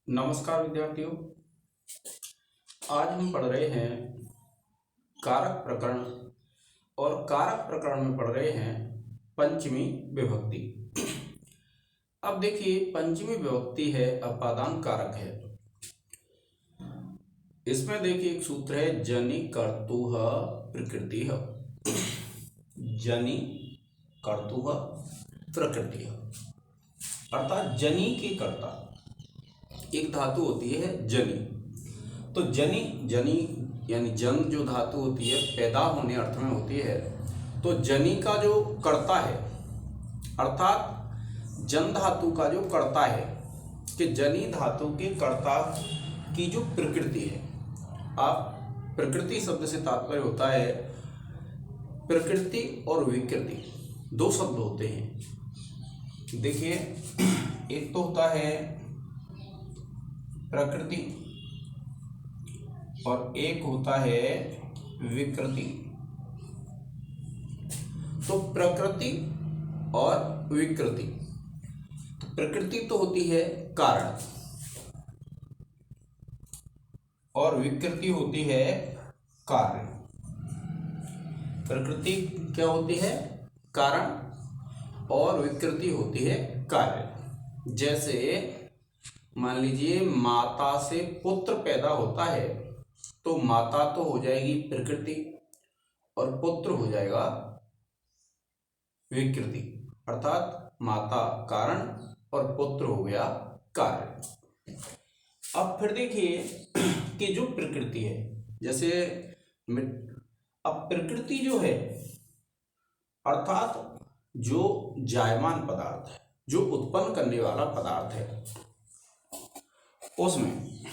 नमस्कार विद्यार्थियों। आज हम पढ़ रहे हैं कारक प्रकरण और कारक प्रकरण में पढ़ रहे हैं पंचमी विभक्ति। अब देखिए, पंचमी विभक्ति है अपादान कारक है। इसमें देखिए एक सूत्र है जनि कर्तुः प्रकृतिः। जनि कर्तुः प्रकृतिः अर्थात जनि के कर्ता एक धातु होती है जनि। तो जनि जनि यानी जंग जो धातु होती है पैदा होने अर्थ में होती है। तो जनि का जो कर्ता है अर्थात जन धातु का जो कर्ता है कि जनि धातु के कर्ता की जो प्रकृति है। आप प्रकृति शब्द से तात्पर्य होता है प्रकृति और विकृति, दो शब्द होते हैं। देखिए, एक तो होता है प्रकृति और एक होता है विकृति। तो प्रकृति और विकृति, तो प्रकृति तो होती है कारण और विकृति होती है कार्य। प्रकृति क्या होती है? कारण और विकृति होती है कार्य। जैसे मान लीजिए माता से पुत्र पैदा होता है तो माता तो हो जाएगी प्रकृति और पुत्र हो जाएगा विकृति, अर्थात माता कारण और पुत्र हो गया कार्य। अब फिर देखिए कि जो प्रकृति है, जैसे अब प्रकृति जो है अर्थात जो जायमान पदार्थ है, जो उत्पन्न करने वाला पदार्थ है, उसमें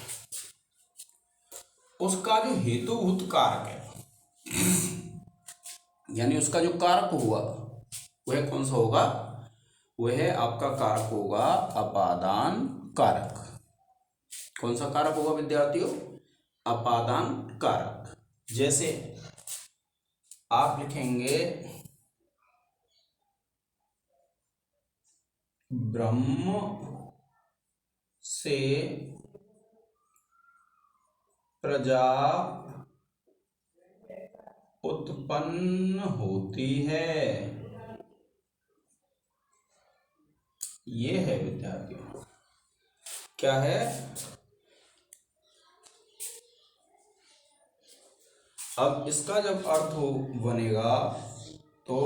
उसका जो हेतुभूत कारक है यानी उसका जो कारक हुआ वह कौन सा होगा? वह आपका कारक होगा अपादान कारक। कौन सा कारक होगा विद्यार्थियों? अपादान कारक। जैसे आप लिखेंगे ब्रह्म से प्रजा उत्पन्न होती है। ये है विद्यार्थियों, क्या है? अब इसका जब अर्थ बनेगा तो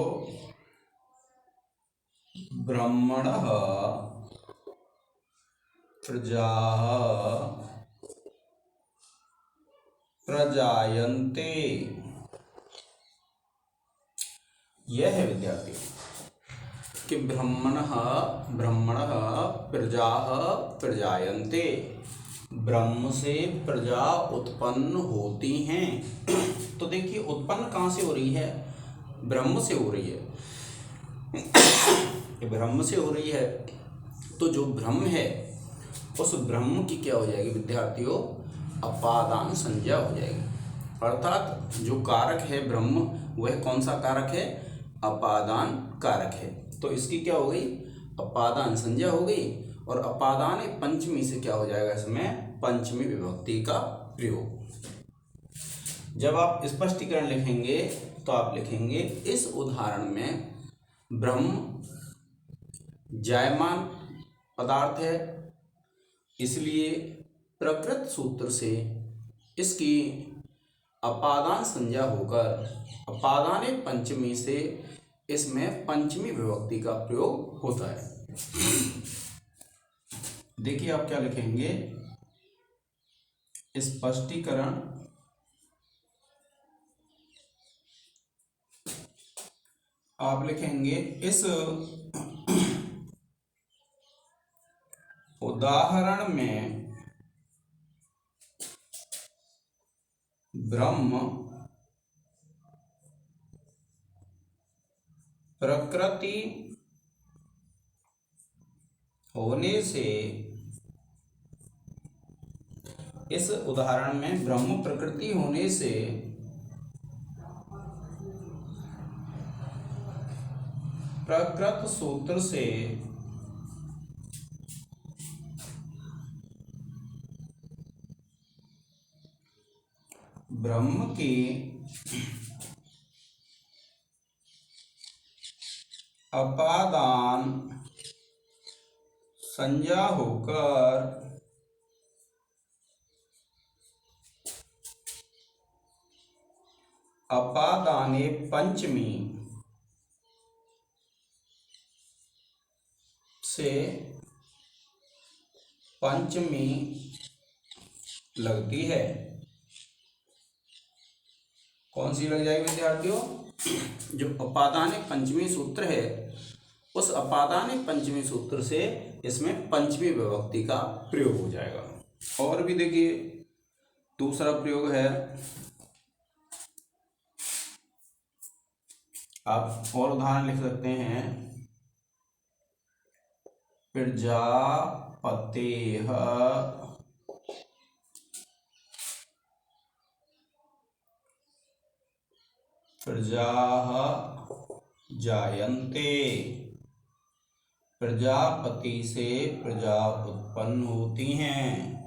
ब्रह्मणः प्रजा प्रजायन्ते। यह है विद्यार्थियों कि ब्रह्मणः प्रजा प्रजायन्ते, ब्रह्म से प्रजा उत्पन्न होती हैं। तो देखिए उत्पन्न कहाँ से हो रही है? ब्रह्म से हो रही है। ब्रह्म से हो रही है तो जो ब्रह्म है उस ब्रह्म की क्या हो जाएगी विद्यार्थियों? अपादान संज्ञा हो जाएगी। अर्थात जो कारक है ब्रह्म, वह कौन सा कारक है? अपादान कारक है। तो इसकी क्या हो गई? अपादान संज्ञा हो गई। और अपादान पंचमी से क्या हो जाएगा? इसमें पंचमी विभक्ति का प्रयोग। जब आप स्पष्टीकरण लिखेंगे तो आप लिखेंगे इस उदाहरण में ब्रह्म जायमान पदार्थ है, इसलिए प्रकृत सूत्र से इसकी अपादान संज्ञा होकर अपादाने पंचमी से इसमें पंचमी विभक्ति का प्रयोग होता है। देखिए आप क्या लिखेंगे? स्पष्टीकरण आप लिखेंगे इस उदाहरण में ब्रह्म प्रकृति होने से, इस उदाहरण में ब्रह्म प्रकृति होने से प्रकृत सूत्र से ब्रह्म की अपादान संज्ञा होकर अपादाने पंचमी से पंचमी लगती है। कौन सी लग जाएगी विद्यार्थियों? जो अपादाने पंचमी सूत्र है, उस अपादाने पंचमी सूत्र से इसमें पंचमी विभक्ति का प्रयोग हो जाएगा। और भी देखिए, दूसरा प्रयोग है, आप और उदाहरण लिख सकते हैं। प्रजापतेः प्रजाः जायन्ते। प्रजापति से प्रजा उत्पन्न होती हैं।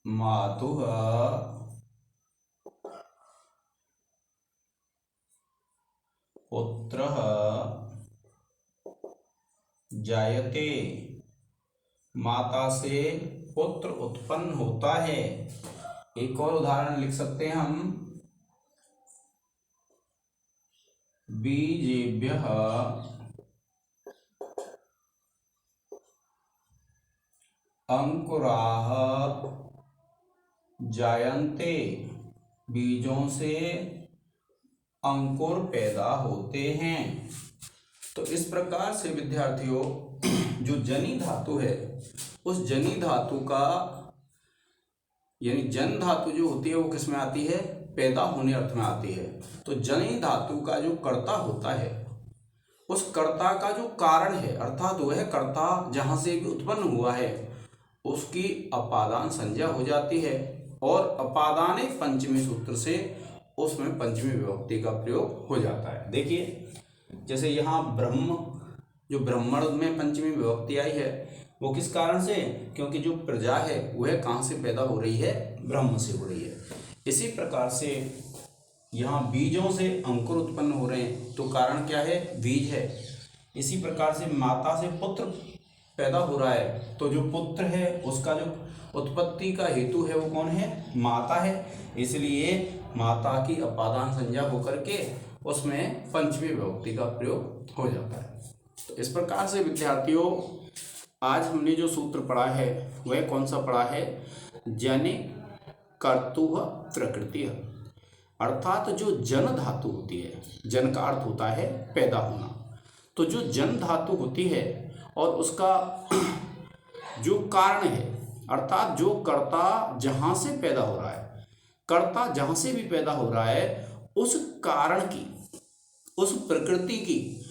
मातुः पुत्रः जायते। माता से पुत्र उत्पन्न होता है। एक और उदाहरण लिख सकते हैं हम। बीजेभ्यः अंकुराः जायन्ते। बीजों से अंकुर पैदा होते हैं। तो इस प्रकार से विद्यार्थियों, जो जनि धातु है, उस जनि धातु का यानी जन धातु जो होती है वो किस में आती है? पैदा होने अर्थ में आती है। तो जनि धातु का जो कर्ता होता है, उस कर्ता का जो कारण है, अर्थात वह कर्ता जहां से भी उत्पन्न हुआ है, उसकी अपादान संज्ञा हो जाती है। और अपादाने पंचमी सूत्र से उसमें पंचमी विभक्ति का प्रयोग हो जाता है। देखिए, जैसे यहाँ ब्रह्म, जो ब्रह्मण में पंचमी विभक्ति आई है, वो किस कारण से? क्योंकि जो प्रजा है वह कहाँ से पैदा हो रही है? ब्रह्म से हो रही है। इसी प्रकार से यहाँ बीजों से अंकुर उत्पन्न हो रहे हैं, तो कारण क्या है? बीज है। इसी प्रकार से माता से पुत्र पैदा हो रहा है, तो जो पुत्र है उसका जो उत्पत्ति का हेतु है वो कौन है? माता है। इसलिए माता की अपादान संज्ञा होकर के उसमें पंचमी विभक्ति का प्रयोग हो जाता है। तो इस प्रकार से विद्यार्थियों, आज हमने जो सूत्र पढ़ा है वह कौन सा पढ़ा है? जनि कर्तुः प्रकृतिः। अर्थात जो जन धातु होती है, जन का अर्थ होता है पैदा होना, तो जो जन धातु होती है और उसका जो कारण है, अर्थात जो कर्ता जहाँ से पैदा हो रहा है, कर्ता जहाँ से भी पैदा हो रहा है, उस कारण की, उस प्रकृति की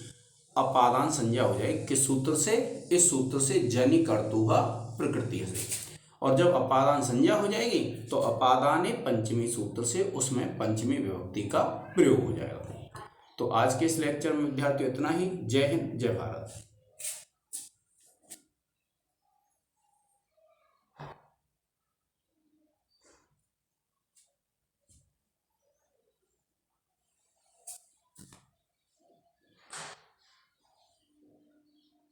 अपादान संज्ञा हो जाएगी। किस सूत्र से? इस सूत्र से, जनि कर्तुः प्रकृति से। और जब अपादान संज्ञा हो जाएगी तो अपादाने पंचमी सूत्र से उसमें पंचमी विभक्ति का प्रयोग हो जाएगा। तो आज के इस लेक्चर में विद्यार्थियों इतना ही। जय हिंद, जय भारत।